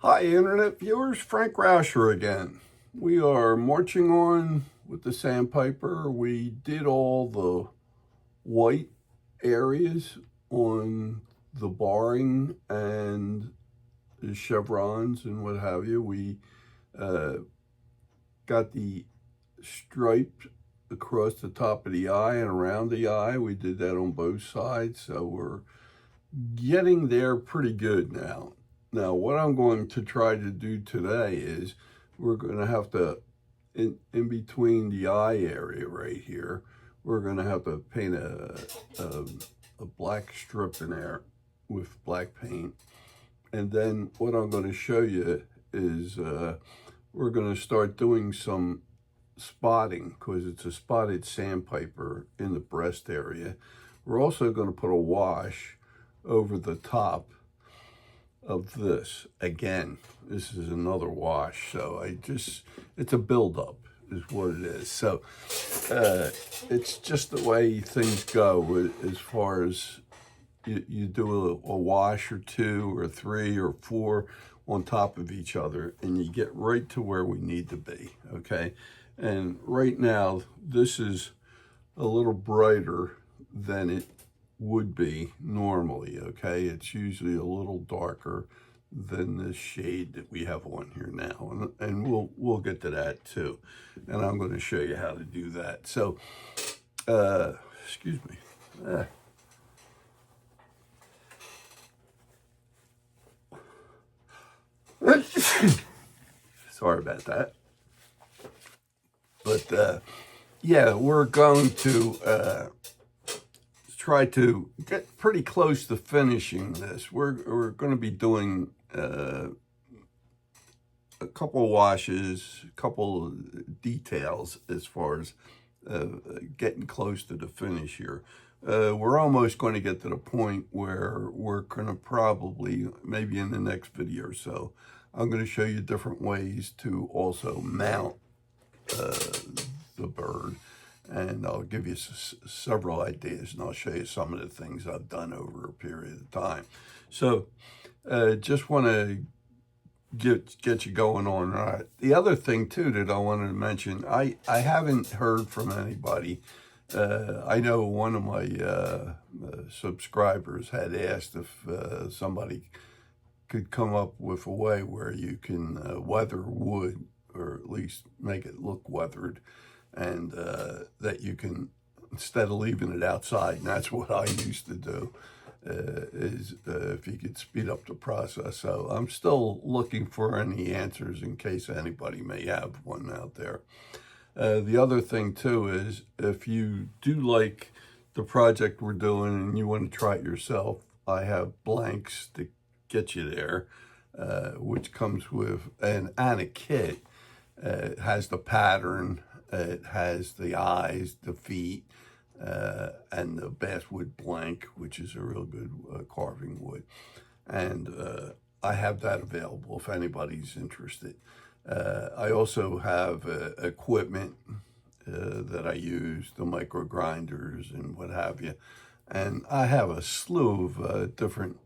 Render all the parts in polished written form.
Hi, Internet viewers. Frank Rauscher again. We are marching on with the sandpiper. We did all the white areas on the barring and the chevrons and what have you. We got the striped across the top of the eye and around the eye. We did that on both sides, so we're getting there pretty good now. Now, what I'm going to try to do today is we're going to have to, in between the eye area right here, we're going to have to paint a black strip in there with black paint. And then what I'm going to show you is we're going to start doing some spotting because it's a spotted sandpiper in the breast area. We're also going to put a wash over the top of this. Again, this is another wash, so it's a buildup is what it is. So it's just the way things go as far as you do a wash or two or three or four on top of each other, and you get right to where we need to be, okay? And right now, this is a little brighter than it would be normally, okay? It's usually a little darker than the shade that we have on here now, and we'll get to that too. And I'm going to show you how to do that. So, excuse me. Sorry about that. But yeah, we're going to try to get pretty close to finishing this. We're going to be doing a couple washes, a couple details as far as getting close to the finish here. We're almost going to get to the point where we're going to probably, maybe in the next video or so, I'm going to show you different ways to also mount the bird. And I'll give you several ideas, and I'll show you some of the things I've done over a period of time. So just want to get you going on. Right. The other thing, too, that I wanted to mention, I haven't heard from anybody. I know one of my subscribers had asked if somebody could come up with a way where you can weather wood, or at least make it look weathered, and that you can, instead of leaving it outside, and that's what I used to do, is if you could speed up the process. So I'm still looking for any answers in case anybody may have one out there. The other thing too is if you do like the project we're doing and you want to try it yourself, I have blanks to get you there, which comes with and a kit. It has the pattern. It has the eyes, the feet, and the basswood blank, which is a real good carving wood. And I have that available if anybody's interested. I also have equipment that I use, the micro grinders and what have you. And I have a slew of different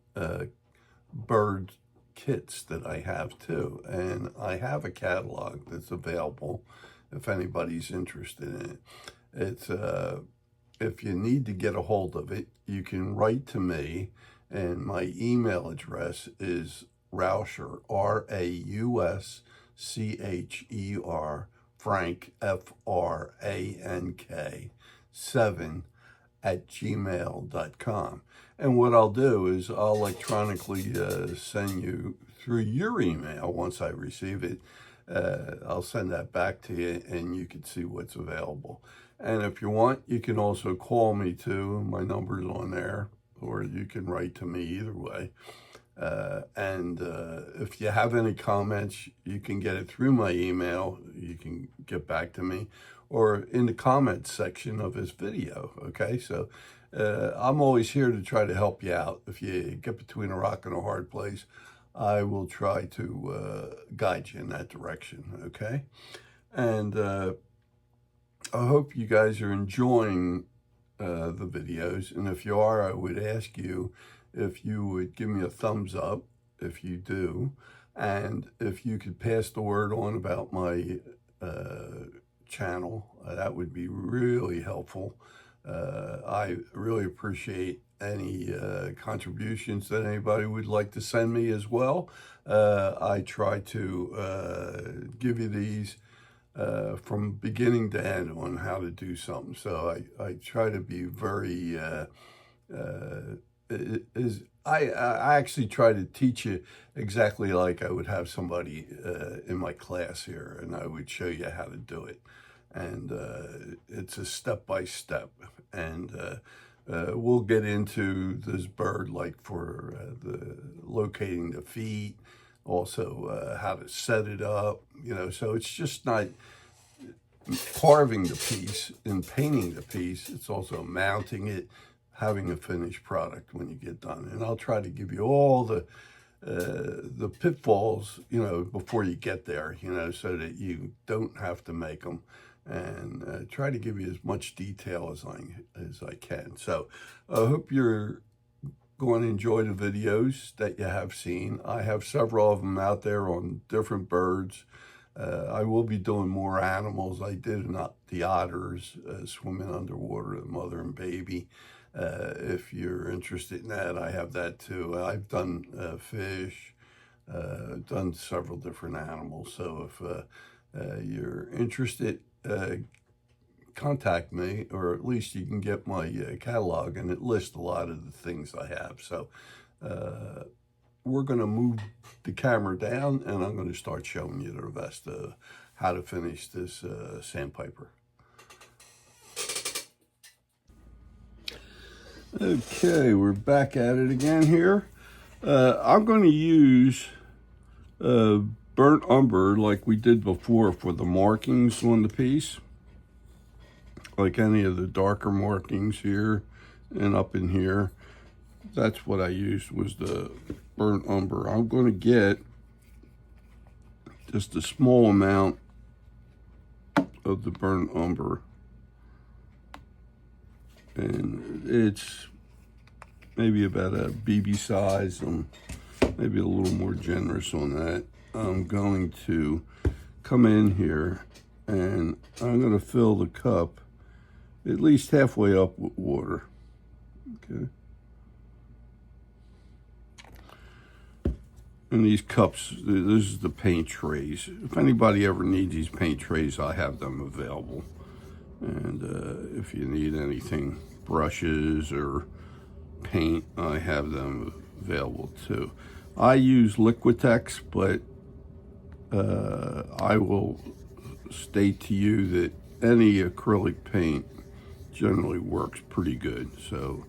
bird kits that I have too. And I have a catalog that's available if anybody's interested in it. It's if you need to get a hold of it, you can write to me, and my email address is Rauscher, Rauscher, Frank, Frank, 7 @gmail.com. And what I'll do is I'll electronically send you through your email once I receive it. I'll send that back to you, and you can see what's available. And if you want, you can also call me too. My number's on there, or you can write to me either way. And if you have any comments, you can get it through my email. You can get back to me, or in the comments section of this video, okay? So I'm always here to try to help you out. If you get between a rock and a hard place, I will try to guide you in that direction, okay? And I hope you guys are enjoying the videos. And if you are, I would ask you if you would give me a thumbs up if you do. And if you could pass the word on about my channel, that would be really helpful. I really appreciate any contributions that anybody would like to send me as well. I try to give you these from beginning to end on how to do something. So I try to be very, I actually try to teach you exactly like I would have somebody in my class here, and I would show you how to do it. And it's a step-by-step. And we'll get into this bird, like for the locating the feet, also how to set it up, you know. So it's just not carving the piece and painting the piece, it's also mounting it, having a finished product when you get done. And I'll try to give you all the pitfalls, you know, before you get there, you know, so that you don't have to make them, and try to give you as much detail as I can. So I hope you're going to enjoy the videos that you have seen. I have several of them out there on different birds. I will be doing more animals. I did not the otters swimming underwater, the mother and baby. If you're interested in that, I have that too. I've done fish, done several different animals. So if you're interested, contact me, or at least you can get my catalog, and it lists a lot of the things I have. So we're going to move the camera down, and I'm going to start showing you the rest of how to finish this sandpiper. Okay, we're back at it again here. I'm going to use burnt umber like we did before for the markings on the piece, like any of the darker markings here and up in here. That's what I used, was the burnt umber. I'm going to get just a small amount of the burnt umber, and it's maybe about a BB size. I'm maybe a little more generous on that. I'm going to come in here and I'm going to fill the cup at least halfway up with water. Okay. And these cups, this is the paint trays. If anybody ever needs these paint trays, I have them available. And if you need anything, brushes or paint, I have them available too. I use Liquitex, but I will state to you that any acrylic paint generally works pretty good. So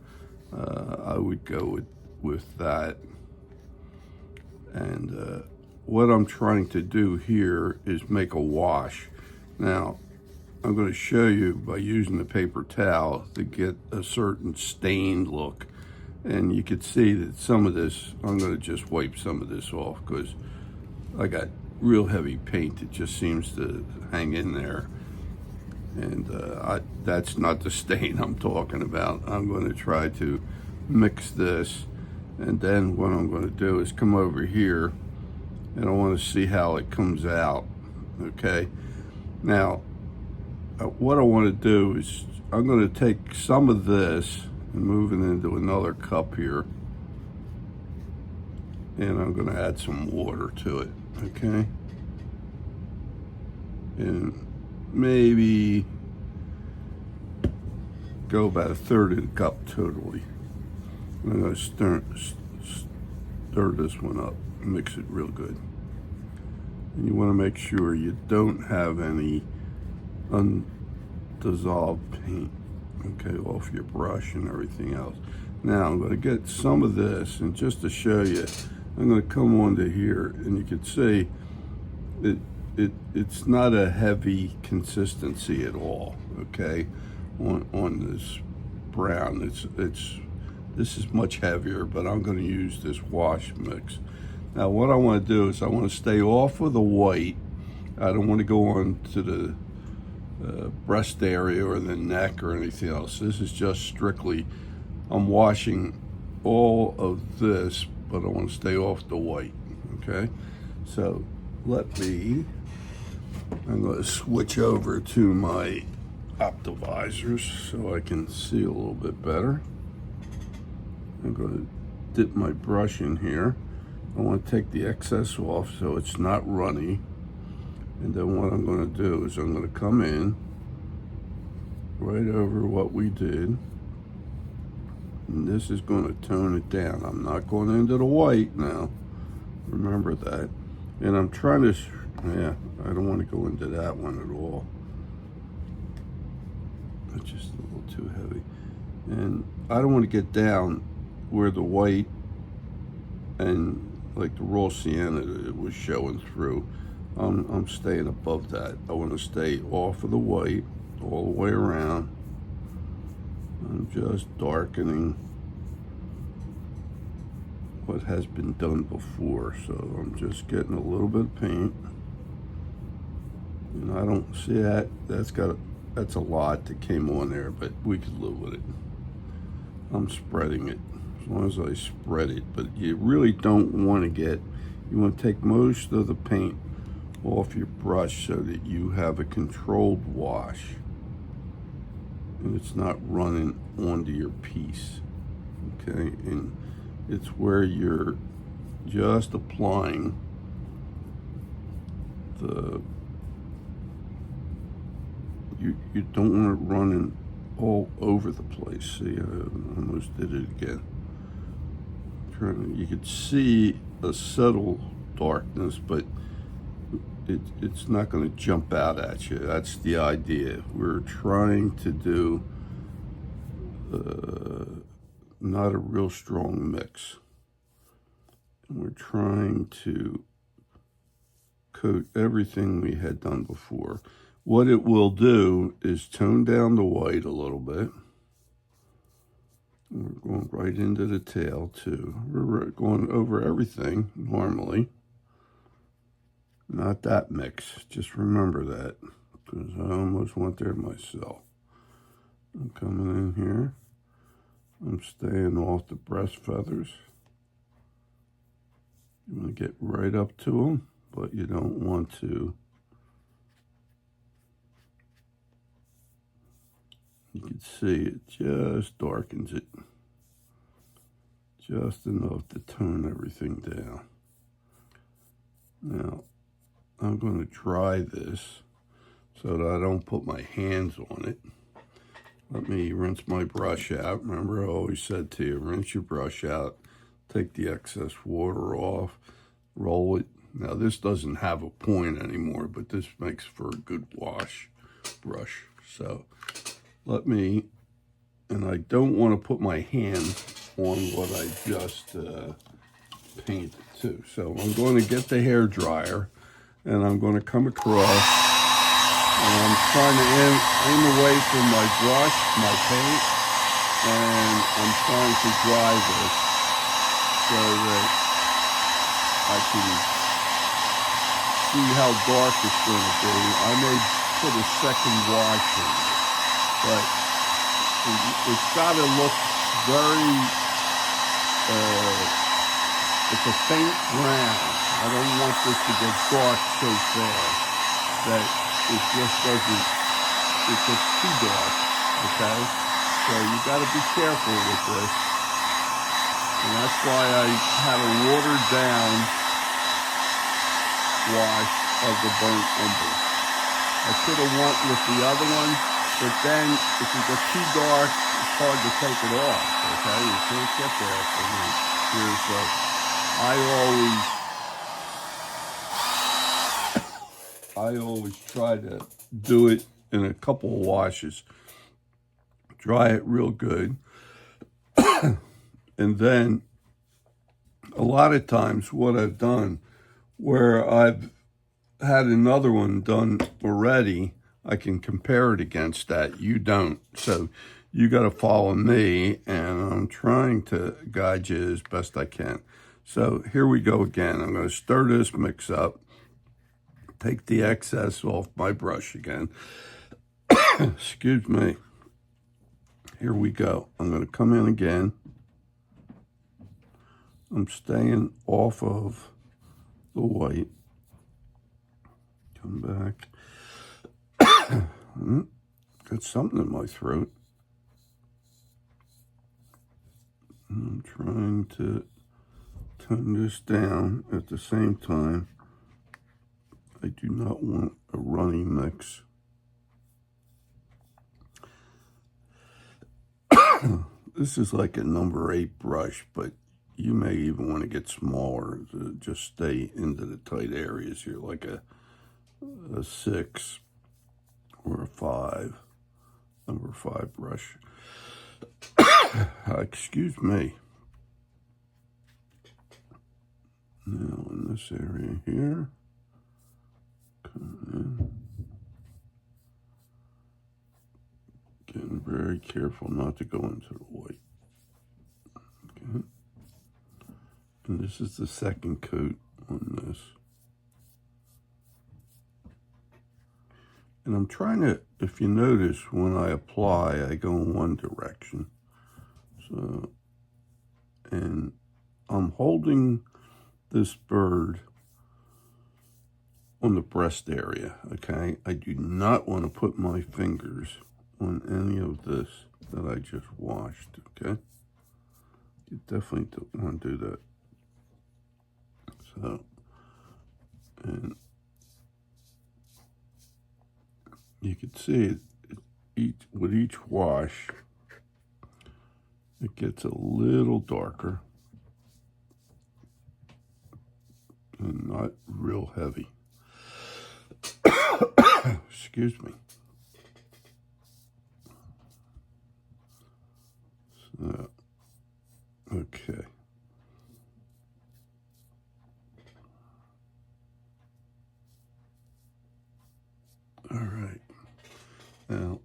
I would go with that. And what I'm trying to do here is make a wash. Now, I'm going to show you by using the paper towel to get a certain stained look. And you can see that some of this, I'm going to just wipe some of this off because I got real heavy paint that just seems to hang in there. And that's not the stain I'm talking about. I'm going to try to mix this. And then what I'm going to do is come over here, and I want to see how it comes out. Okay. Now, what I want to do is I'm going to take some of this and move it into another cup here, and I'm going to add some water to it. Okay. And maybe go about a third of the cup totally. I'm going to stir this one up, mix it real good. And you want to make sure you don't have any undissolved paint, okay, off your brush and everything else. Now I'm going to get some of this, and just to show you, I'm going to come onto here, and you can see it's not a heavy consistency at all, okay, on this brown. This is much heavier, but I'm going to use this wash mix. Now what I want to do is I want to stay off of the white. I don't want to go on to the breast area or the neck or anything else. This is just strictly, I'm washing all of this, but I want to stay off the white, okay? So I'm going to switch over to my optivisors so I can see a little bit better. I'm going to dip my brush in here. I want to take the excess off so it's not runny. And then what I'm going to do is I'm going to come in right over what we did. And this is going to tone it down. I'm not going into the white now. Remember that. And I'm trying to, yeah, I don't want to go into that one at all. It's just a little too heavy. And I don't want to get down where the white and like the raw sienna it was showing through. I'm staying above that. I want to stay off of the white all the way around. I'm just darkening what has been done before. So I'm just getting a little bit of paint. And I don't see that. That's a lot that came on there, but we could live with it. I'm spreading it as long as I spread it. But you really don't want to you want to take most of the paint off your brush so that you have a controlled wash and it's not running onto your piece. Okay, and it's where you're just applying you don't want it running all over the place. See, I almost did it again. You could see a subtle darkness, but it's not going to jump out at you. That's the idea. We're trying to do not a real strong mix. And we're trying to coat everything we had done before. What it will do is tone down the white a little bit. We're going right into the tail too. We're going over everything normally. Not that mix. Just remember that, because I almost went there myself. I'm coming in here. I'm staying off the breast feathers. You want to get right up to them, but you don't want to. You can see it just darkens it. Just enough to tone everything down. Now, I'm going to dry this so that I don't put my hands on it. Let me rinse my brush out. Remember, I always said to you, rinse your brush out, take the excess water off, roll it. Now, this doesn't have a point anymore, but this makes for a good wash brush. So and I don't want to put my hand on what I just painted too. So I'm going to get the hair dryer and I'm going to come across and I'm trying to aim away from my brush, my paint, and I'm trying to dry this so that I can see how dark it's going to be. I may put a second wash in it, but it's got to look very, it's a faint brown. I don't want this to get dark so fast that it just doesn't, it's just too dark, okay? So you got to be careful with this. And that's why I had a watered down wash of the burnt umber. I could have went with the other one, but then if it gets too dark, it's hard to take it off, okay? You can't get there from here. So I always try to do it in a couple of washes. Dry it real good. And then a lot of times what I've done, where I've had another one done already, I can compare it against that. You don't. So you got to follow me, and I'm trying to guide you as best I can. So here we go again. I'm going to stir this mix up, take the excess off my brush again. Excuse me. Here we go. I'm going to come in again. I'm staying off of the white. Come back. Got something in my throat. I'm trying to turn this down at the same time. I do not want a runny mix. This is like a number 8 brush, but you may even want to get smaller to just stay into the tight areas here, like a 6 or a 5, number 5 brush. Excuse me. Now in this area here, come in. Getting very careful not to go into the white. Okay. And this is the second coat on this. And I'm trying to, if you notice, when I apply, I go in one direction. So, and I'm holding this bird on the breast area, okay? I do not want to put my fingers on any of this that I just washed, okay? You definitely don't want to do that. So, and you can see it with each wash, it gets a little darker and not real heavy. Excuse me. So, okay. All right. Now,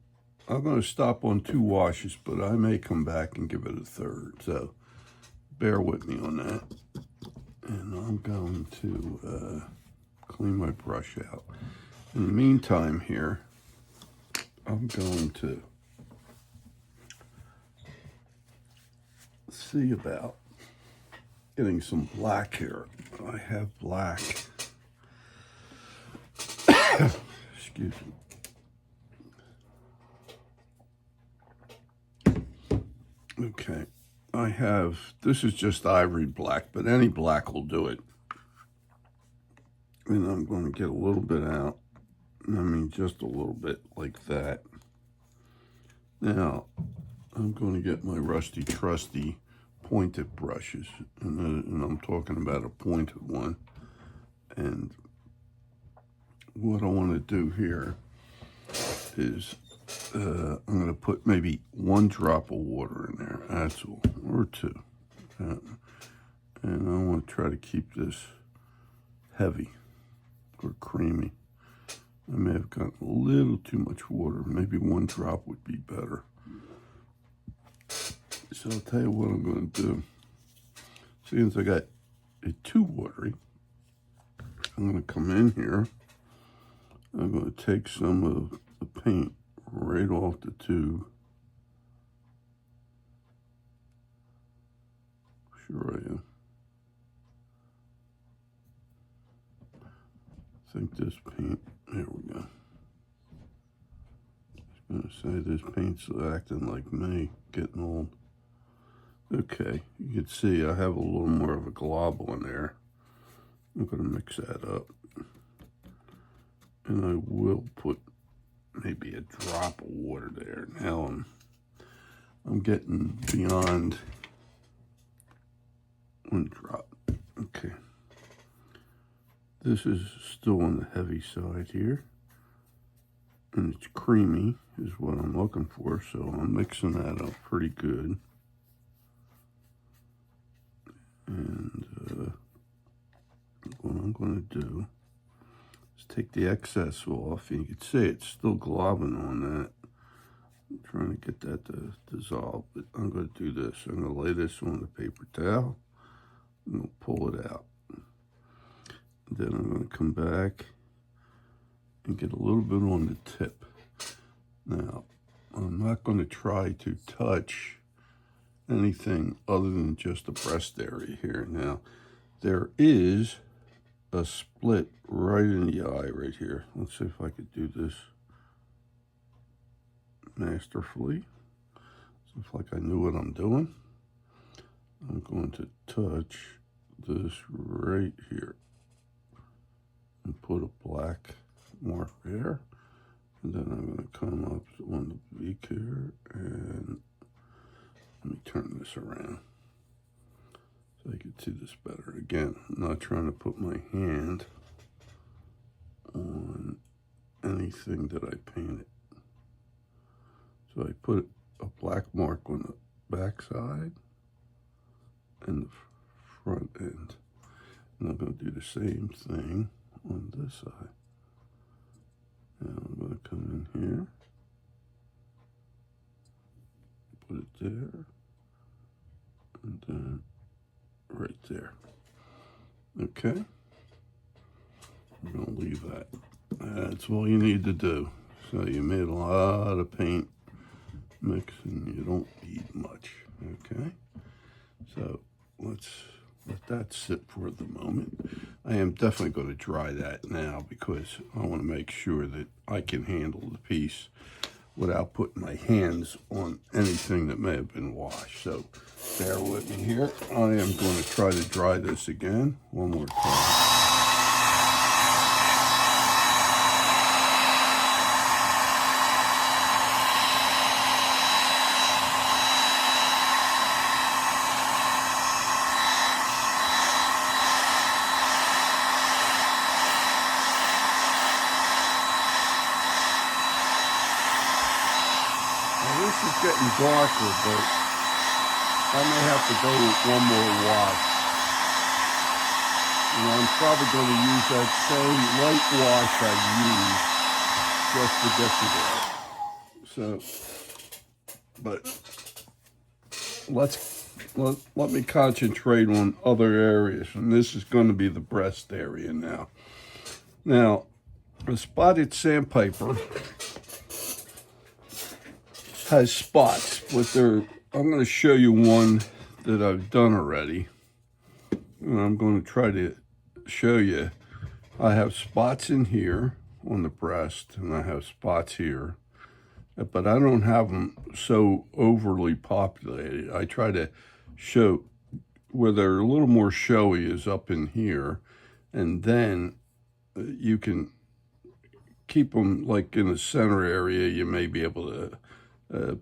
I'm going to stop on 2 washes, but I may come back and give it a 3rd. So, bear with me on that. And I'm going to clean my brush out. In the meantime here, I'm going to see about getting some black here. I have black. Excuse me. Okay, I have, this is just ivory black, but any black will do it. And I'm going to get a little bit out. I mean, just a little bit like that. Now, I'm going to get my rusty, trusty pointed brushes. And I'm talking about a pointed one. And what I want to do here is I'm going to put maybe 1 drop of water in there. That's all, or 2. And I want to try to keep this heavy or creamy. I may have gotten a little too much water. Maybe 1 drop would be better. So I'll tell you what I'm going to do. Since I got it too watery, I'm going to come in here. I'm going to take some of the paint right off the tube. Sure I am. I think this paint, there we go. I was going to say this paint's acting like me, getting old. Okay, you can see I have a little more of a glob on there. I'm going to mix that up. And I will put maybe a drop of water there. Now I'm getting beyond 1 drop. Okay. This is still on the heavy side here. And it's creamy is what I'm looking for. So I'm mixing that up pretty good. And what I'm going to do is take the excess off. And you can see it's still globbing on that. I'm trying to get that to dissolve, but I'm going to do this. I'm going to lay this on the paper towel. I'm going to pull it out. Then I'm going to come back and get a little bit on the tip. Now, I'm not going to try to touch anything other than just the breast area here. Now, there is a split right in the eye right here. Let's see if I could do this masterfully. Looks like I knew what I'm doing. I'm going to touch this right here and put a black mark there. And then I'm going to come up on the beak here and let me turn this around so I can see this better. Again, I'm not trying to put my hand on anything that I painted. So I put a black mark on the back side and the front end. And I'm going to do the same thing on this side. Now I'm going to come in here, put it there, and then right there. Okay? I'm going to leave that. That's all you need to do. So you made a lot of paint mix and you don't need much. Okay? So let's let that sit for the moment. I am definitely going to dry that now because I want to make sure that I can handle the piece without putting my hands on anything that may have been washed. So bear with me here. I am going to try to dry this again one more time. This is getting darker, but I may have to go one more wash. And I'm probably going to use that same light wash I used just to get to that. So, but let me concentrate on other areas, and this is going to be the breast area now. Now, the spotted sandpiper has spots, but I'm going to show you one that I've done already. And I'm going to try to show you. I have spots in here on the breast, and I have spots here, but I don't have them so overly populated. I try to show where they're a little more showy is up in here, and then you can keep them like in the center area. You may be able to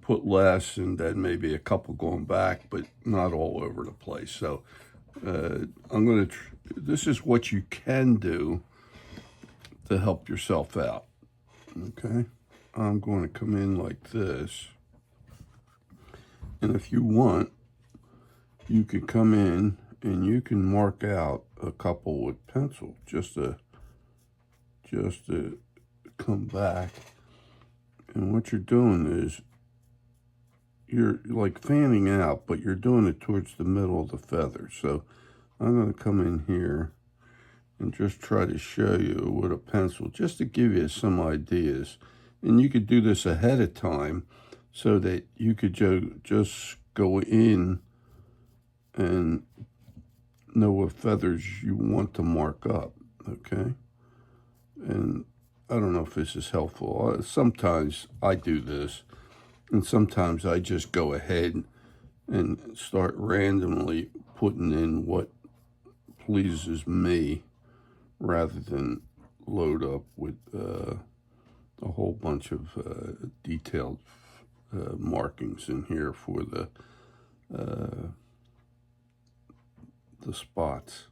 put less, and then maybe a couple going back, but not all over the place. So I'm going to, this is what you can do to help yourself out. Okay. I'm going to come in like this. And if you want, you can come in and you can mark out a couple with pencil just to come back. And what you're doing is you're like fanning out, but you're doing it towards the middle of the feather. So I'm going to come in here and just try to show you with a pencil, just to give you some ideas. And you could do this ahead of time so that you could just go in and know what feathers you want to mark up, okay? And I don't know if this is helpful. Sometimes I do this, and sometimes I just go ahead and start randomly putting in what pleases me rather than load up with a whole bunch of detailed markings in here for the spots.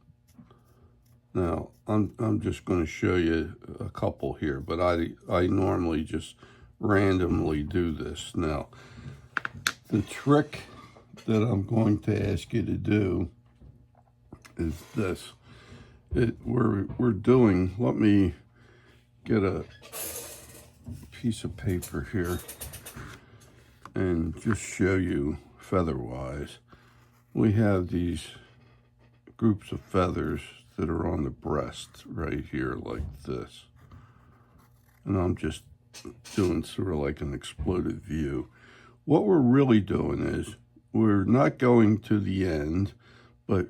Now, I'm just going to show you a couple here, but I normally just randomly do this. Now, the trick that I'm going to ask you to do is this. We're doing, let me get a piece of paper here and just show you feather-wise. We have these groups of feathers that are on the breast right here like this. And I'm just doing sort of like an exploded view. What we're really doing is we're not going to the end, but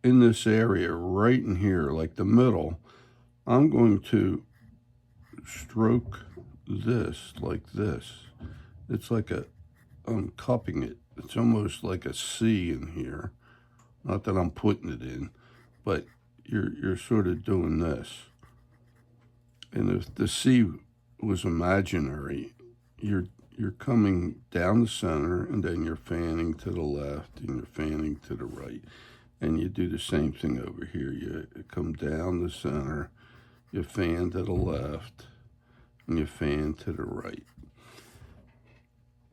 in this area, right in here, like the middle, I'm going to stroke this like this. It's like I'm cupping it. It's almost like a C in here. Not that I'm putting it in, but you're sort of doing this. And if the C was imaginary, you're coming down the center, and then you're fanning to the left, and you're fanning to the right. And you do the same thing over here. You come down the center, you fan to the left, and you fan to the right.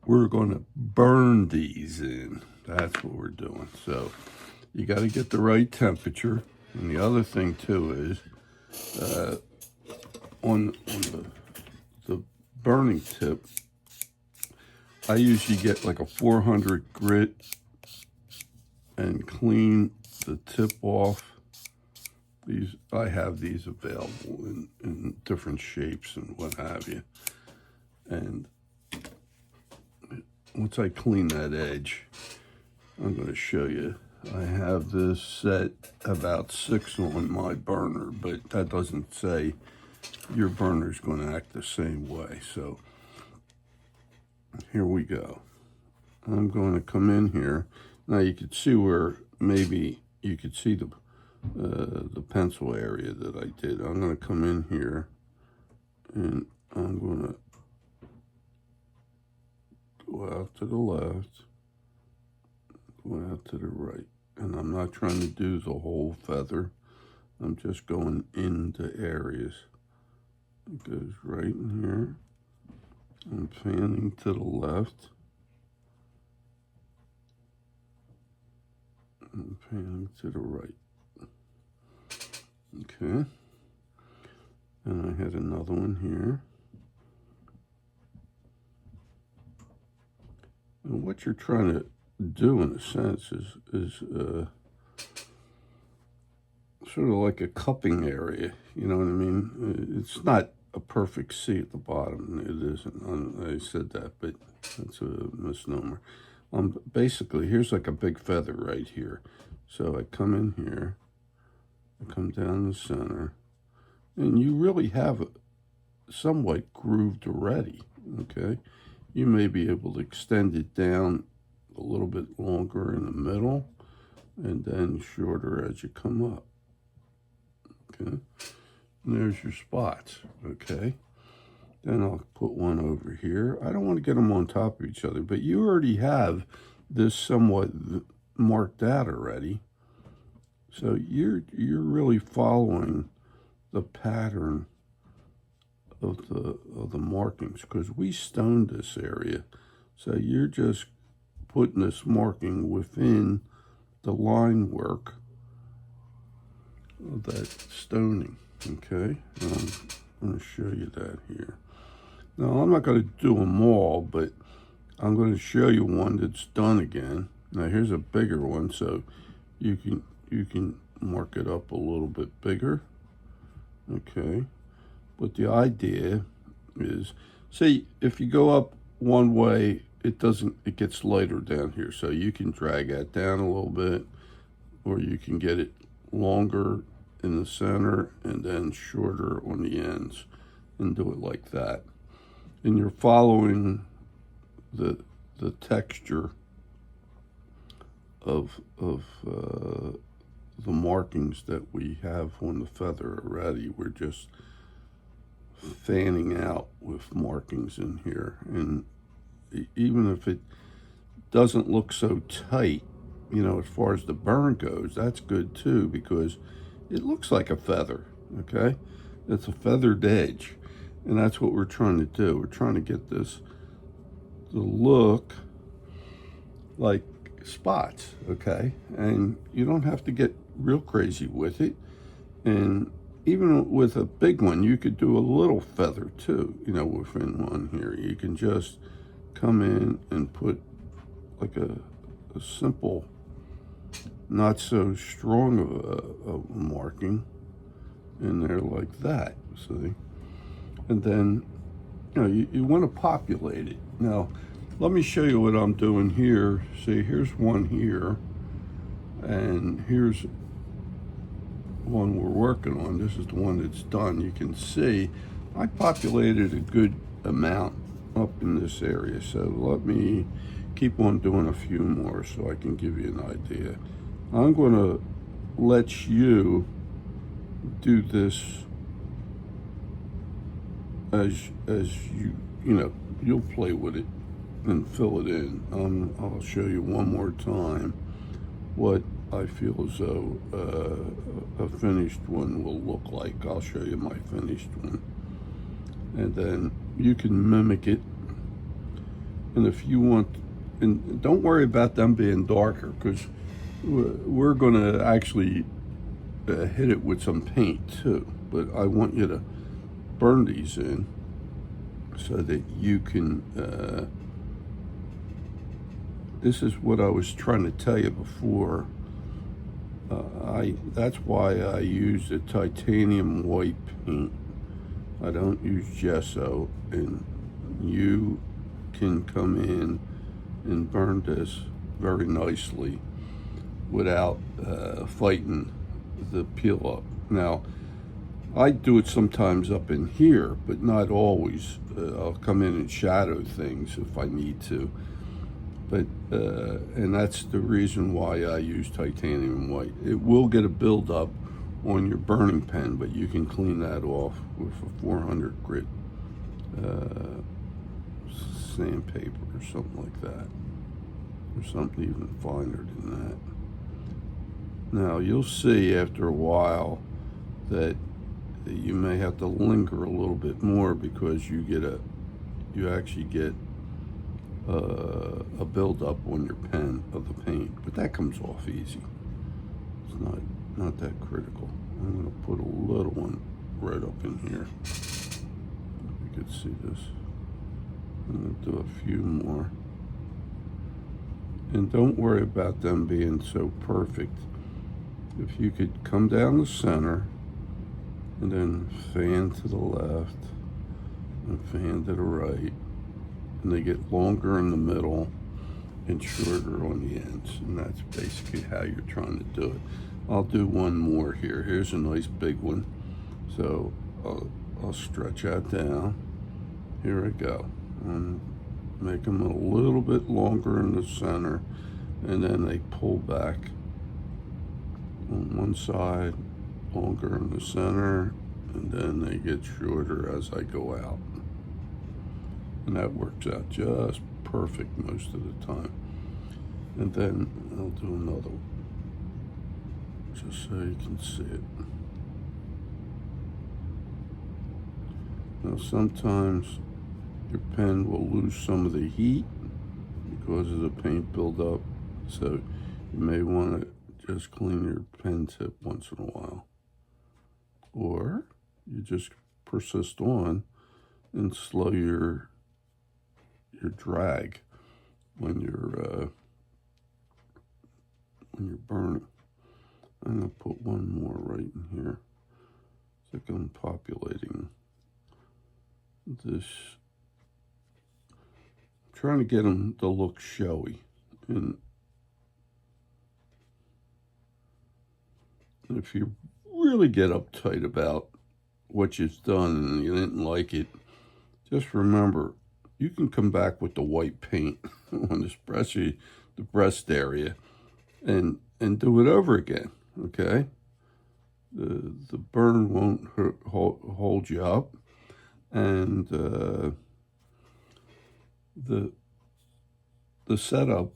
We're going to burn these in. That's what we're doing. So you got to get the right temperature. And the other thing too is on the burning tip, I usually get like a 400 grit and clean the tip off. I have these available in different shapes and what have you. And once I clean that edge, I'm going to show you. I have this set about 6 on my burner, but that doesn't say your burner's going to act the same way. So here we go. I'm going to come in here. Now you can see where maybe you could see the pencil area that I did. I'm going to come in here and I'm going to go out to the left, go out to the right. And I'm not trying to do the whole feather. I'm just going into areas. It goes right in here. I'm fanning to the left. I'm fanning to the right. Okay. And I had another one here. And what you're trying to do, in a sense, is sort of like a cupping area. You know what I mean? It's not a perfect C at the bottom. It isn't. I said that, but that's a misnomer. Basically, here's like a big feather right here. So I come in here, I come down the center, and you really have it somewhat grooved already, okay? You may be able to extend it down a little bit longer in the middle, and then shorter as you come up, okay? And there's your spots, okay? Then I'll put one over here. I don't want to get them on top of each other, but you already have this somewhat marked out already. So you're really following the pattern of the markings, because we stoned this area. So you're just putting this marking within the line work of that stoning, okay? And I'm going to show you that here. Now, I'm not going to do them all, but I'm going to show you one that's done again. Now, here's a bigger one, so you can mark it up a little bit bigger, okay? But the idea is, see, if you go up one way, it gets lighter down here, so you can drag that down a little bit, or you can get it longer in the center and then shorter on the ends and do it like that. And you're following the texture of the markings that we have on the feather already. We're just fanning out with markings in here. And even if it doesn't look so tight, you know, as far as the burn goes, that's good too, because it looks like a feather, okay? It's a feathered edge. And that's what we're trying to do. We're trying to get this to look like spots, okay? And you don't have to get real crazy with it. And even with a big one, you could do a little feather too, you know, within one here. You can just come in and put like a simple, not so strong of a marking in there like that, see? And then, you know, you want to populate it. Now, let me show you what I'm doing here. See, here's one here, and here's one we're working on. This is the one that's done. You can see I populated a good amount up in this area. So let me keep on doing a few more so I can give you an idea. I'm going to let you do this as you'll play with it and fill it in. I'll show you one more time what I feel as though a finished one will look like. I'll show you my finished one, and then you can mimic it. And if you want, and don't worry about them being darker, because we're going to actually hit it with some paint too. But I want you to burn these in so that you can this is what I was trying to tell you before. That's why I use a titanium white paint. I don't use gesso, and you can come in and burn this very nicely without fighting the peel up. Now, I do it sometimes up in here, but not always. I'll come in and shadow things if I need to. But and that's the reason why I use titanium white. It will get a buildup on your burning pen, but you can clean that off with a 400 grit sandpaper or something like that, or something even finer than that. Now you'll see after a while that you may have to linger a little bit more because you actually get a buildup on your pen of the paint, but that comes off easy. It's not that critical. I'm going to put a little one right up in here. If you could see this. I'm going to do a few more. And don't worry about them being so perfect. If you could come down the center and then fan to the left and fan to the right, and they get longer in the middle and shorter on the ends, and that's basically how you're trying to do it. I'll do one more here. Here's a nice big one. So I'll stretch that down. Here I go. And make them a little bit longer in the center, and then they pull back on one side, longer in the center, and then they get shorter as I go out. And that works out just perfect most of the time. And then I'll do another one, just so you can see it. Now sometimes your pen will lose some of the heat because of the paint buildup, so you may want to just clean your pen tip once in a while. Or you just persist on and slow your drag when you're burning. I'm gonna put one more right in here. It's like I'm populating this. I'm trying to get them to look showy, and if you really get uptight about what you've done and you didn't like it, just remember, you can come back with the white paint on especially the breast area and do it over again, okay? The burn won't hold you up, and the setup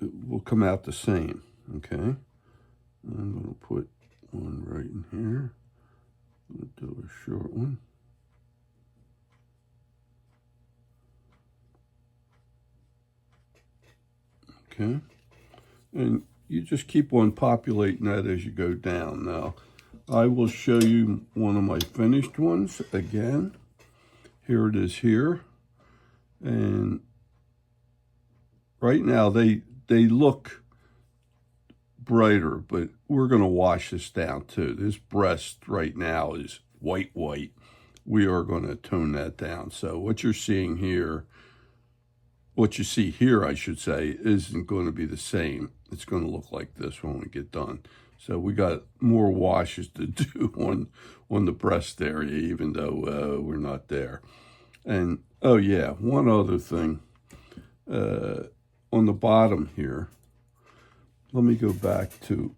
will come out the same, okay? I'm going to put one right in here. I'm going to do a short one. Okay, and you just keep on populating that as you go down. Now, I will show you one of my finished ones again. Here it is here. And right now they look brighter, but we're going to wash this down too. This breast right now is white. We are going to tone that down. So what you're seeing here, what you see here, I should say, isn't going to be the same. It's going to look like this when we get done. So we got more washes to do on the breast area, even though we're not there. And, oh yeah, one other thing. On the bottom here, let me go back to,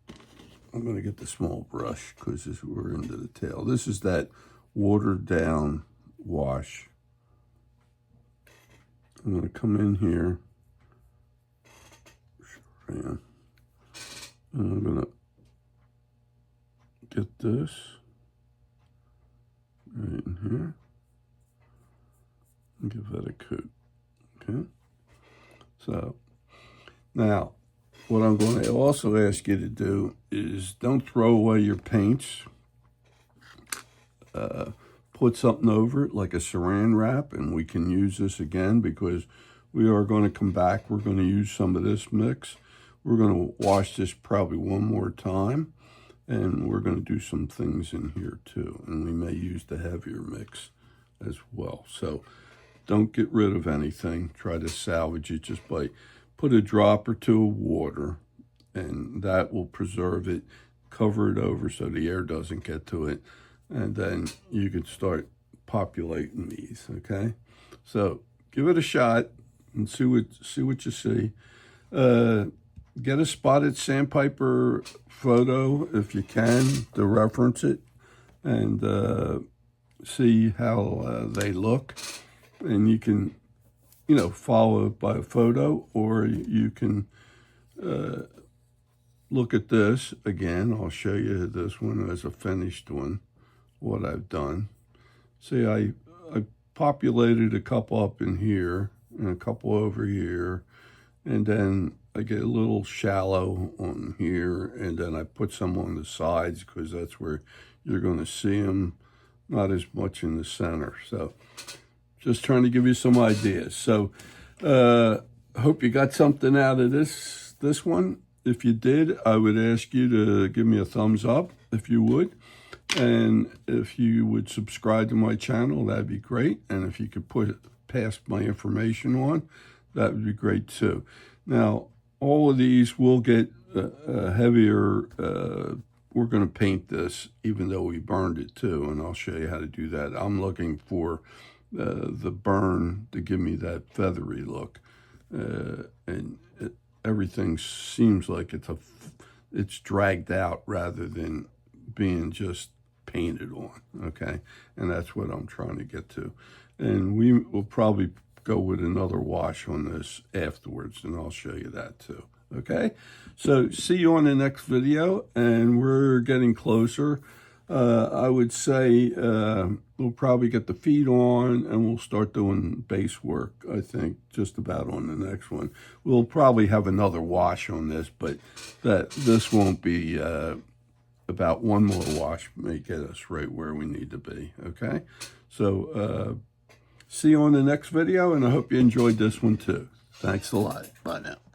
I'm going to get the small brush because we're into the tail. This is that watered down wash. I'm going to come in here, and I'm going to get this right in here and give that a coat. Okay, so now what I'm going to also ask you to do is don't throw away your paints. Put something over it like a saran wrap, and we can use this again because we are going to come back. We're going to use some of this mix. We're going to wash this probably one more time, and we're going to do some things in here too, and we may use the heavier mix as well. So don't get rid of anything. Try to salvage it just by put a drop or two of water, and that will preserve it. Cover it over so the air doesn't get to it, and then you can start populating these, okay? So give it a shot and see what you see. Get a spotted sandpiper photo if you can to reference it, and see how they look. And you can, follow it by a photo, or you can look at this again. I'll show you this one as a finished one, what I've done. See, I populated a couple up in here and a couple over here, and then I get a little shallow on here, and then I put some on the sides because that's where you're going to see them, not as much in the center. So just trying to give you some ideas. So I hope you got something out of this one. If you did, I would ask you to give me a thumbs up if you would. And if you would subscribe to my channel, that'd be great. And if you could pass my information on, that would be great too. Now, all of these will get heavier. We're going to paint this, even though we burned it too, and I'll show you how to do that. I'm looking for the burn to give me that feathery look, and everything seems like it's dragged out rather than being just painted on, okay? And that's what I'm trying to get to. And we will probably go with another wash on this afterwards, and I'll show you that too, okay? So see you on the next video, and we're getting closer. I would say we'll probably get the feet on, and we'll start doing base work, I think, just about on the next one. We'll probably have another wash on this, but this won't be about one more wash may get us right where we need to be, okay? So see you on the next video, and I hope you enjoyed this one too. Thanks a lot. Bye now.